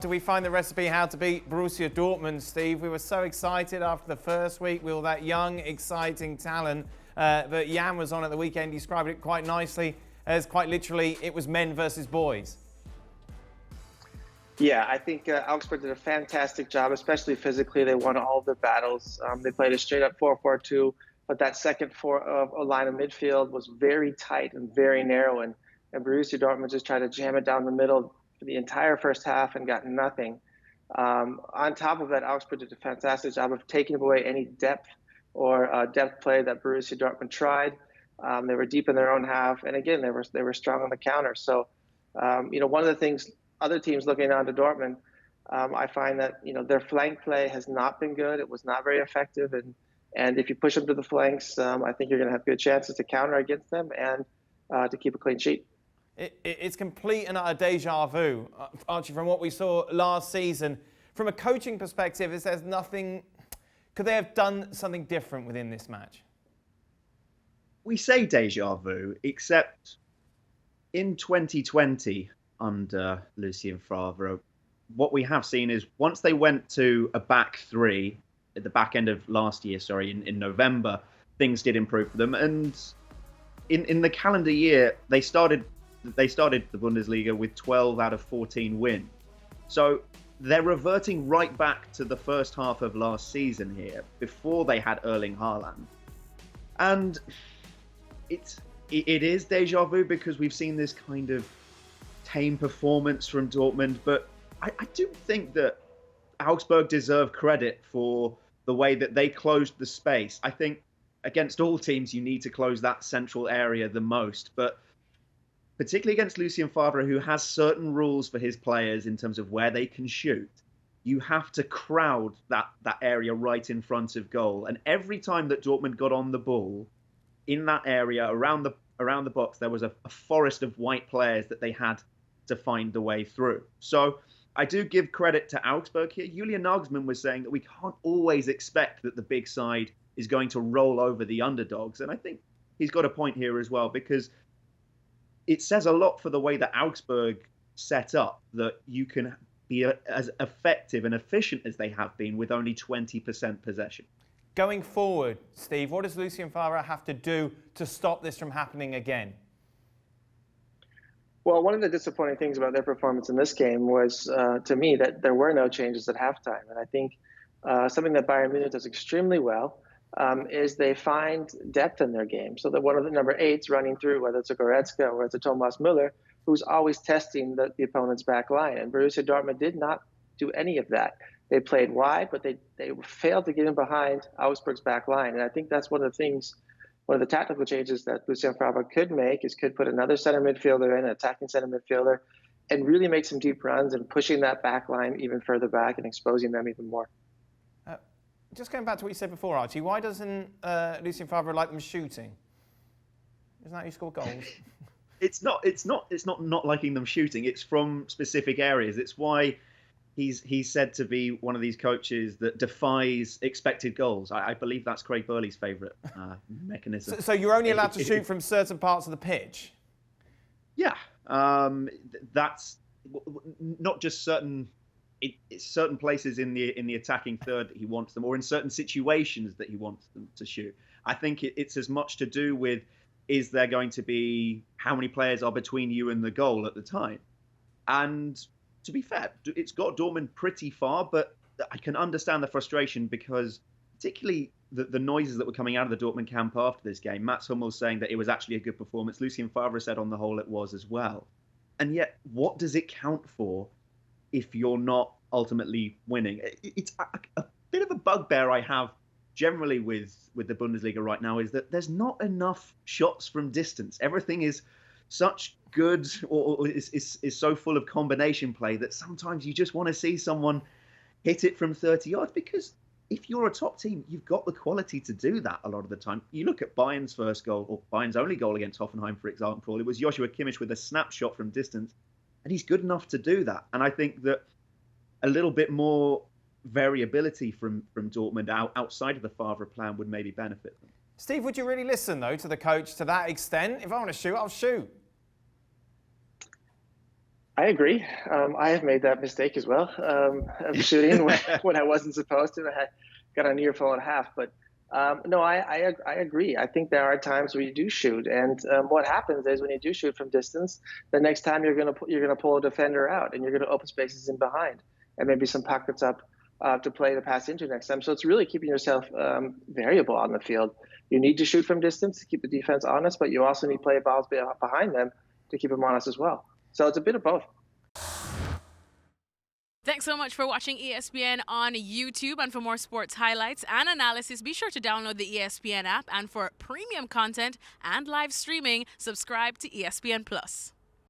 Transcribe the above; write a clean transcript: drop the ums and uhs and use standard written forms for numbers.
Do we find the recipe how to beat Borussia Dortmund, Steve? We were so excited after the first week with all that young, exciting talent. But Jan was on at the weekend, described it quite nicely as quite literally it was men versus boys. Yeah, I think Augsburg did a fantastic job, especially physically. They won all of their battles. They played a straight-up 4-4-2, but that second line of midfield was very tight and very narrow, and Borussia Dortmund just tried to jam it down the middle for the entire first half and got nothing. On top of that, Augsburg did a fantastic job of taking away any depth or depth play that Borussia Dortmund tried. They were deep in their own half, and again, they were strong on the counter. So, one of the things other teams looking on to Dortmund, I find that their flank play has not been good. It was not very effective, and if you push them to the flanks, I think you're going to have good chances to counter against them and to keep a clean sheet. It's complete and utter deja vu, Archie, from what we saw last season. From a coaching perspective, is there's nothing... Could they have done something different within this match? We say deja vu, except in 2020, under Lucien Favre, what we have seen is once they went to a back three at the back end of last year, in November, things did improve for them. And in the calendar year, they started the Bundesliga with 12 out of 14 wins. So they're reverting right back to the first half of last season here, before they had Erling Haaland. And it is deja vu because we've seen this kind of tame performance from Dortmund, but I do think that Augsburg deserve credit for the way that they closed the space. I think against all teams, you need to close that central area the most, but particularly against Lucien Favre, who has certain rules for his players in terms of where they can shoot, you have to crowd that area right in front of goal. And every time that Dortmund got on the ball in that area around the box, there was a forest of white players that they had to find the way through. So I do give credit to Augsburg here. Julian Nagelsmann was saying that we can't always expect that the big side is going to roll over the underdogs. And I think he's got a point here as well, because it says a lot for the way that Augsburg set up that you can be as effective and efficient as they have been with only 20% possession. Going forward, Steve, what does Lucien Favre have to do to stop this from happening again? Well, one of the disappointing things about their performance in this game was, to me, that there were no changes at halftime. And I think something that Bayern Munich does extremely well is they find depth in their game. So that one of the number 8s running through, whether it's a Goretzka or it's a Thomas Müller, who's always testing the opponent's back line. And Borussia Dortmund did not do any of that. They played wide, but they failed to get in behind Augsburg's back line. And I think that's one of the tactical changes that Lucien Favre could make is could put another center midfielder in, an attacking center midfielder, and really make some deep runs and pushing that back line even further back and exposing them even more. Just going back to what you said before, Archie, why doesn't Lucien Favre like them shooting? Isn't that how you score goals? It's not liking them shooting. It's from specific areas. It's why he's said to be one of these coaches that defies expected goals. I believe that's Craig Burley's favourite mechanism. So you're only allowed to shoot from certain parts of the pitch? Yeah. That's not just certain places in the attacking third that he wants them, or in certain situations that he wants them to shoot. I think it's as much to do with, is there going to be how many players are between you and the goal at the time? And to be fair, it's got Dortmund pretty far, but I can understand the frustration because particularly the noises that were coming out of the Dortmund camp after this game, Mats Hummels saying that it was actually a good performance. Lucien Favre said on the whole it was as well. And yet, what does it count for if you're not ultimately winning? It's a bit of a bugbear I have generally with the Bundesliga right now, is that there's not enough shots from distance. Everything is such good or is so full of combination play that sometimes you just want to see someone hit it from 30 yards, because if you're a top team, you've got the quality to do that a lot of the time. You look at Bayern's first goal, or Bayern's only goal against Hoffenheim, for example, it was Joshua Kimmich with a snapshot from distance, and he's good enough to do that. And I think that a little bit more variability from Dortmund outside of the Favre plan would maybe benefit them. Steve, would you really listen, though, to the coach to that extent? If I want to shoot, I'll shoot. I agree. I have made that mistake as well, of shooting when I wasn't supposed to. I got an earful and a half, but no, I agree. I think there are times where you do shoot, and what happens is when you do shoot from distance, the next time you're gonna pull a defender out, and you're gonna open spaces in behind, and maybe some pockets up to play the pass into next time. So it's really keeping yourself variable on the field. You need to shoot from distance to keep the defense honest, but you also need to play balls behind them to keep them honest as well. So it's a bit of both. Thanks so much for watching ESPN on YouTube. And for more sports highlights and analysis, be sure to download the ESPN app. And for premium content and live streaming, subscribe to ESPN Plus.